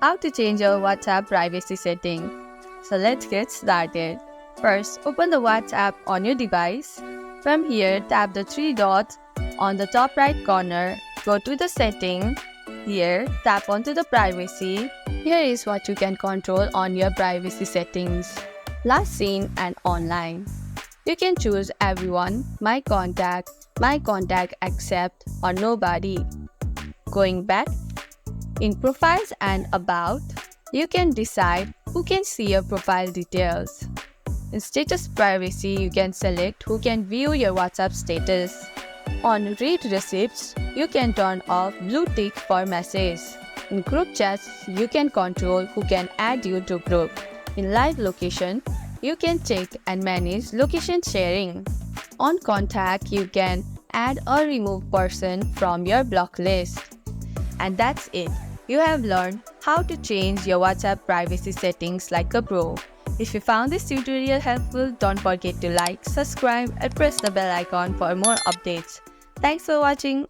how to change your WhatsApp privacy setting. So let's get started. First, open the WhatsApp on your device. From here, tap the three dots on the top right corner. Go to the setting. Here, tap onto the privacy. Here is what you can control on your privacy settings. Last seen and online. You can choose everyone, my contact accept, or nobody. Going back, in profiles and about, you can decide who can see your profile details. In status privacy, you can select who can view your WhatsApp status. On read receipts, you can turn off blue tick for messages. In group chats, you can control who can add you to group. In live location, you can check and manage location sharing. On contact, you can add or remove person from your block list. And that's it. You have learned how to change your WhatsApp privacy settings like a pro. If you found this tutorial helpful, don't forget to like, subscribe, and press the bell icon for more updates. Thanks for watching.